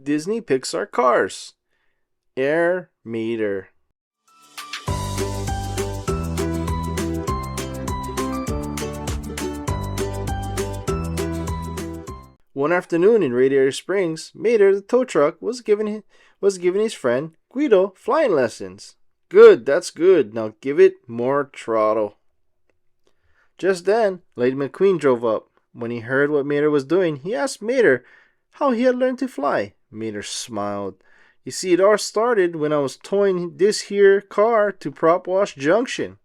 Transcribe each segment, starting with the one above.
Disney Pixar Cars. Air Meter. One afternoon in Radiator Springs, Mater, the tow truck, was giving his friend Guido flying lessons. Good, that's good. Now give it more throttle. Just then, Lady McQueen drove up. When he heard what Mater was doing, he asked Mater how he had learned to fly. Mater smiled. You see, it all started when I was towing this here car to Prop Wash Junction.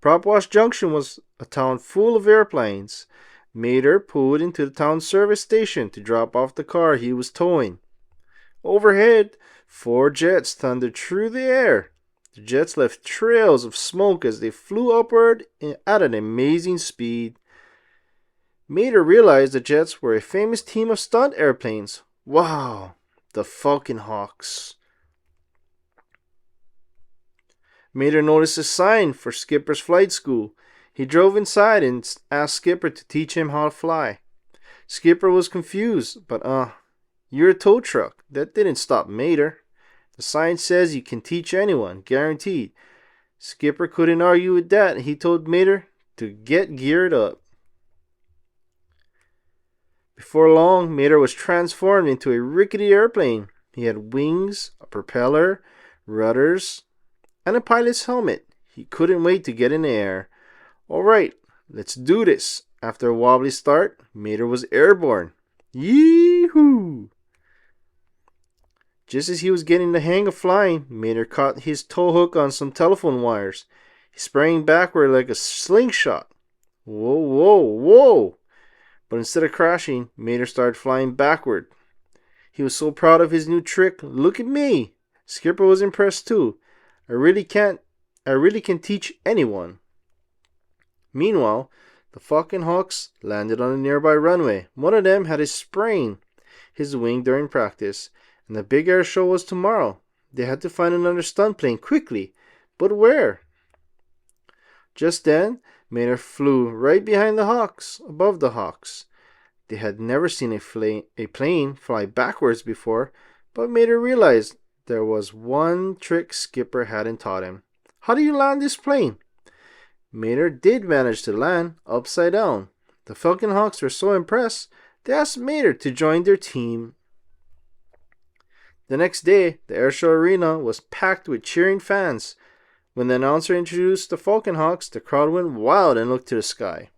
Prop Wash Junction was a town full of airplanes. Mater pulled into the town service station to drop off the car he was towing. Overhead, 4 jets thundered through the air. The jets left trails of smoke as they flew upward at an amazing speed. Mater realized the jets were a famous team of stunt airplanes. Wow, the Falcon Hawks. Mater noticed a sign for Skipper's flight school. He drove inside and asked Skipper to teach him how to fly. Skipper was confused, but you're a tow truck. That didn't stop Mater. The sign says you can teach anyone, guaranteed. Skipper couldn't argue with that. He told Mater to get geared up. Before long, Mater was transformed into a rickety airplane. He had wings, a propeller, rudders, and a pilot's helmet. He couldn't wait to get in the air. All right, let's do this. After a wobbly start, Mater was airborne. Yee-hoo! Just as he was getting the hang of flying, Mater caught his tow hook on some telephone wires. He sprang backward like a slingshot. Whoa, whoa, whoa! But instead of crashing, Mater started flying backward. He was so proud of his new trick. Look at me! Skipper was impressed too. I really can teach anyone. Meanwhile, the Falcon Hawks landed on a nearby runway. One of them had a sprain his wing during practice, and the big air show was tomorrow. They had to find another stunt plane quickly, but where? Just then, Mater flew right behind the Hawks, above the Hawks. They had never seen a plane fly backwards before, but Mater realized there was one trick Skipper hadn't taught him. How do you land this plane? Mater did manage to land upside down. The Falcon Hawks were so impressed, they asked Mater to join their team. The next day, the airshow arena was packed with cheering fans. When the announcer introduced the Falcon Hawks, the crowd went wild and looked to the sky.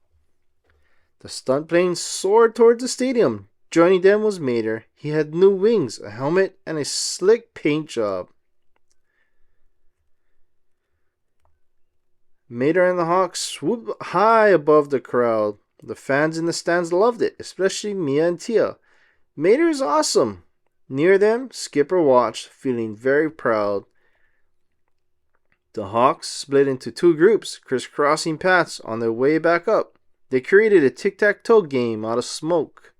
The stunt plane soared towards the stadium. Joining them was Mater. He had new wings, a helmet, and a slick paint job. Mater and the Hawks swooped high above the crowd. The fans in the stands loved it, especially Mia and Tia. Mater is awesome. Near them, Skipper watched, feeling very proud. The Hawks split into 2 groups, crisscrossing paths on their way back up. They created a tic-tac-toe game out of smoke.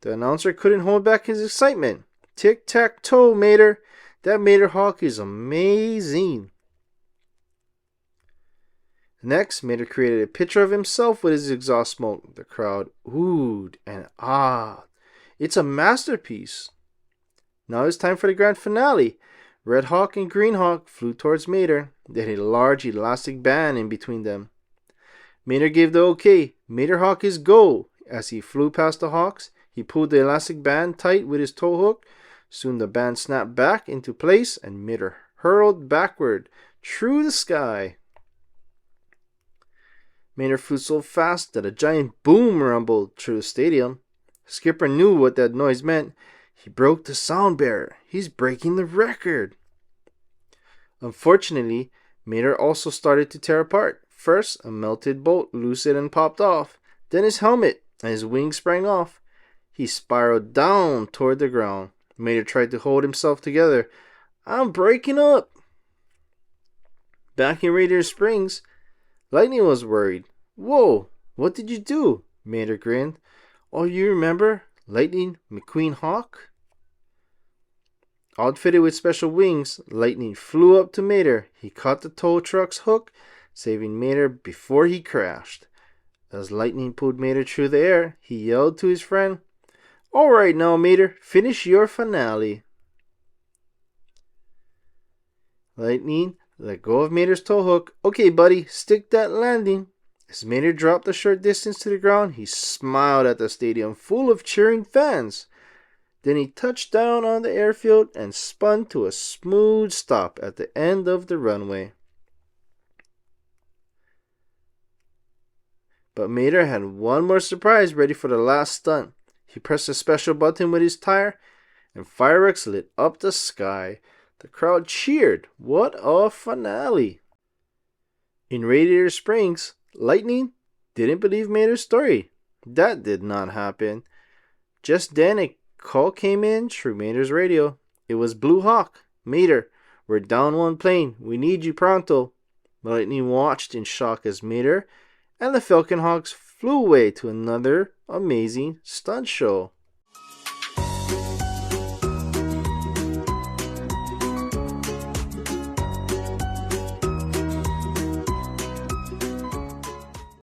The announcer couldn't hold back his excitement. Tic-tac-toe, Mater. That Mater Hawk is amazing. Next, Mater created a picture of himself with his exhaust smoke. The crowd oohed and ahed. It's a masterpiece. Now it's time for the grand finale. Red Hawk and Green Hawk flew towards Mater. They had a large elastic band in between them. Mater gave the okay. Mater Hawk is go. As he flew past the Hawks, he pulled the elastic band tight with his tow hook. Soon the band snapped back into place and Mater hurled backward through the sky. Mater flew so fast that a giant boom rumbled through the stadium. Skipper knew what that noise meant. He broke the sound barrier. He's breaking the record. Unfortunately, Mater also started to tear apart. First, a melted bolt loosened and popped off. Then his helmet and his wings sprang off. He spiraled down toward the ground. Mater tried to hold himself together. I'm breaking up. Back in Radiator Springs, Lightning was worried. Whoa, what did you do? Mater grinned. Oh, you remember? Lightning McQueen Hawk? Outfitted with special wings, Lightning flew up to Mater. He caught the tow truck's hook, saving Mater before he crashed. As Lightning pulled Mater through the air, he yelled to his friend, Alright now, Mater, finish your finale. Lightning let go of Mater's tow hook. Okay, buddy, stick that landing. As Mater dropped a short distance to the ground, he smiled at the stadium full of cheering fans. Then he touched down on the airfield and spun to a smooth stop at the end of the runway. But Mater had one more surprise ready for the last stunt. He pressed a special button with his tire, and fireworks lit up the sky. The crowd cheered. What a finale! In Radiator Springs, Lightning didn't believe Mater's story. That did not happen. Just then, a call came in through Mater's radio. It was Blue Hawk. Mater, we're down one plane. We need you pronto. Lightning watched in shock as Mater and the Falcon Hawks flew away to another amazing stunt show.